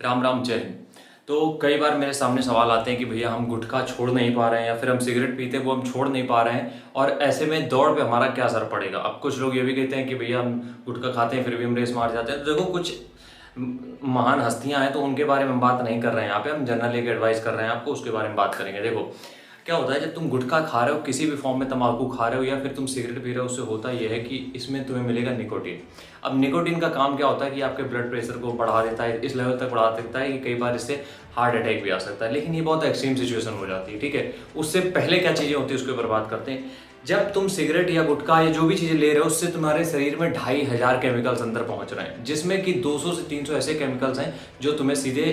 राम राम जय हिंद। तो कई बार मेरे सामने सवाल आते हैं कि भैया हम गुटखा छोड़ नहीं पा रहे हैं या फिर हम सिगरेट पीते हैं वो हम छोड़ नहीं पा रहे हैं और ऐसे में दौड़ पे हमारा क्या असर पड़ेगा। अब कुछ लोग ये भी कहते हैं कि भैया हम गुटखा खाते हैं फिर भी हम रेस मार जाते हैं। तो देखो कुछ महान हस्तियां हैं तो उनके बारे में हम बात नहीं कर रहे हैं यहाँ पे, हम जनरली एक एडवाइस कर रहे हैं आपको, उसके बारे में बात करेंगे। देखो क्या होता है जब तुम गुटखा खा रहे हो, किसी भी फॉर्म में तंबाकू खा रहे हो या फिर तुम सिगरेट पी रहे हो, उससे होता यह है कि इसमें तुम्हें मिलेगा निकोटीन। अब निकोटीन का काम क्या होता है कि आपके ब्लड प्रेशर को बढ़ा देता है, इस लेवल तक बढ़ा देता है कि कई बार इससे हार्ट अटैक भी आ सकता है। लेकिन ये बहुत एक्सट्रीम सिचुएशन हो जाती है, ठीक है। उससे पहले क्या चीज़ें होती है उसके ऊपर बात करते हैं। जब तुम सिगरेट या गुटखा या जो भी चीज़ें ले रहे हो उससे तुम्हारे शरीर में 2500 केमिकल्स अंदर पहुंच रहे हैं, जिसमें कि 200 से 300 ऐसे केमिकल्स हैं जो तुम्हें सीधे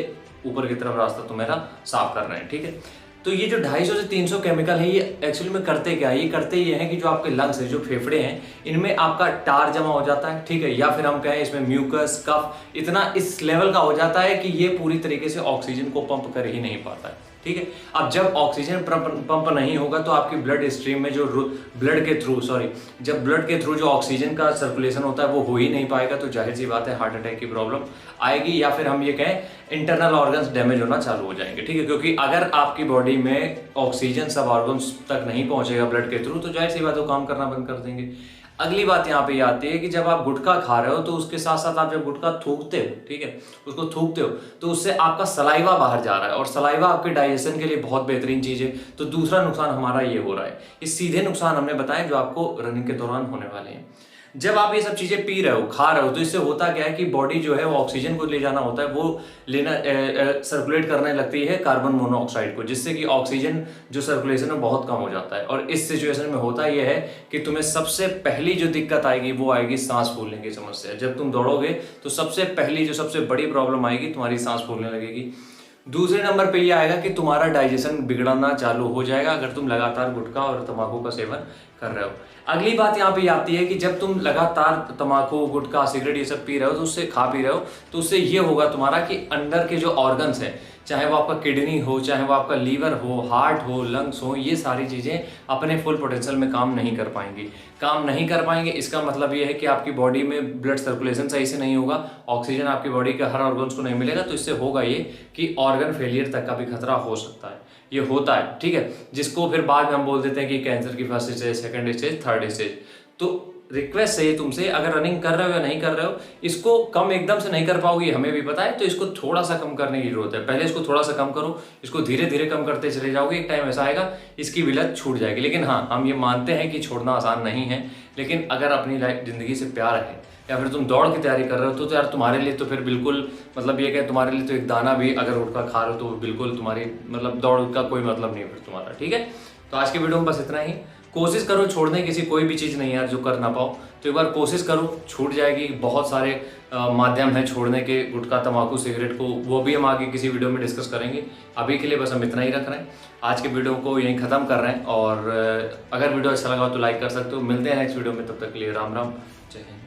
ऊपर की तरफ रास्ता तुम्हारा साफ कर रहे हैं, ठीक है। तो ये जो 250 से 300 केमिकल है ये एक्चुअली में करते क्या है, ये करते ये हैं कि जो आपके लंग्स है, जो फेफड़े हैं, इनमें आपका टार जमा हो जाता है, ठीक है, या फिर हम कहें इसमें म्यूकस कफ इतना इस लेवल का हो जाता है कि ये पूरी तरीके से ऑक्सीजन को पंप कर ही नहीं पाता है, ठीक है। अब जब ऑक्सीजन पंप नहीं होगा तो आपकी ब्लड स्ट्रीम में जो जब ब्लड के थ्रू जो ऑक्सीजन का सर्कुलेशन होता है वो हो ही नहीं पाएगा, तो जाहिर सी बात है हार्ट अटैक की प्रॉब्लम आएगी या फिर हम ये कहें इंटरनल ऑर्गन्स डैमेज होना चालू हो जाएंगे, ठीक है। क्योंकि अगर आपकी बॉडी में ऑक्सीजन सब ऑर्गन्स तक नहीं पहुंचेगा ब्लड के थ्रू तो जाहिर सी बात है वो काम करना बंद कर देंगे। अगली बात यहाँ पे आती है कि जब आप गुटखा खा रहे हो तो उसके साथ साथ आप जब गुटखा थूकते हो, ठीक है, उसको थूकते हो तो उससे आपका सलाइवा बाहर जा रहा है और सलाइवा आपके डाइजेशन के लिए बहुत बेहतरीन चीज है। तो दूसरा नुकसान हमारा ये हो रहा है, ये सीधे नुकसान हमने बताए जो आपको रनिंग के दौरान होने वाले हैं। जब आप ये सब चीजें पी रहे हो, खा रहे हो, तो इससे होता क्या है कि बॉडी जो है वो ऑक्सीजन को ले जाना होता है, वो लेना सर्कुलेट करने लगती है कार्बन मोनोऑक्साइड को, जिससे कि ऑक्सीजन जो सर्कुलेशन है बहुत कम हो जाता है। और इस सिचुएशन में होता यह है कि तुम्हें सबसे पहली जो दिक्कत आएगी वो आएगी सांस फूलने की समस्या। जब तुम दौड़ोगे तो सबसे पहली जो सबसे बड़ी प्रॉब्लम आएगी तुम्हारी सांस फूलने लगेगी। दूसरे नंबर पे ये आएगा कि तुम्हारा डाइजेशन बिगड़ना चालू हो जाएगा अगर तुम लगातार गुटखा और तंबाकू का सेवन कर रहे हो। अगली बात यहाँ पे आती है कि जब तुम लगातार तंबाकू गुटखा सिगरेट ये सब पी रहे हो तो उससे खा पी रहे हो तो उससे ये होगा तुम्हारा कि अंदर के जो ऑर्गन्स हैं, चाहे वो आपका किडनी हो, चाहे वो आपका लीवर हो, हार्ट हो, लंग्स हो, ये सारी चीज़ें अपने फुल पोटेंशियल में काम नहीं कर पाएंगे। इसका मतलब ये है कि आपकी बॉडी में ब्लड सर्कुलेशन सही से नहीं होगा, ऑक्सीजन आपकी बॉडी के हर ऑर्गन्स को नहीं मिलेगा, तो इससे होगा ये कि ऑर्गन फेलियर तक का भी खतरा हो सकता है। ये होता है, ठीक है, जिसको फिर बाद में हम बोल देते हैं कि कैंसर की first stage, second stage, third stage. तो रिक्वेस्ट है तुमसे, अगर रनिंग कर रहे हो या नहीं कर रहे हो, इसको कम एकदम से नहीं कर पाओगे हमें भी पता है, तो इसको थोड़ा सा कम करने की जरूरत है। पहले इसको थोड़ा सा कम करो, इसको धीरे धीरे कम करते चले जाओगे, एक टाइम ऐसा आएगा इसकी भी लत छूट जाएगी। लेकिन हाँ, हम ये मानते हैं कि छोड़ना आसान नहीं है, लेकिन अगर अपनी लाइफ जिंदगी से प्यार है या फिर तुम दौड़ की तैयारी कर रहे हो तो यार तुम्हारे लिए तो फिर बिल्कुल मतलब ये कि तुम्हारे लिए तो एक दाना भी अगर गुटखा खा रहे हो तो बिल्कुल तुम्हारी मतलब दौड़ का कोई मतलब नहीं फिर तुम्हारा, ठीक है। तो आज के वीडियो में बस इतना ही। कोशिश करो छोड़ने की, कोई भी चीज़ नहीं यार जो कर ना पाओ, तो एक बार कोशिश करो, छूट जाएगी। बहुत सारे माध्यम हैं छोड़ने के गुटखा तंबाकू सिगरेट को, वो भी हम आगे किसी वीडियो में डिस्कस करेंगे। अभी के लिए बस हम इतना ही रख रहे हैं, आज के वीडियो को यहीं ख़त्म कर रहे हैं। और अगर वीडियो अच्छा लगा हो तो लाइक कर सकते हो। मिलते हैं नेक्स्ट वीडियो में, तब तक के लिए राम राम जय हिंद।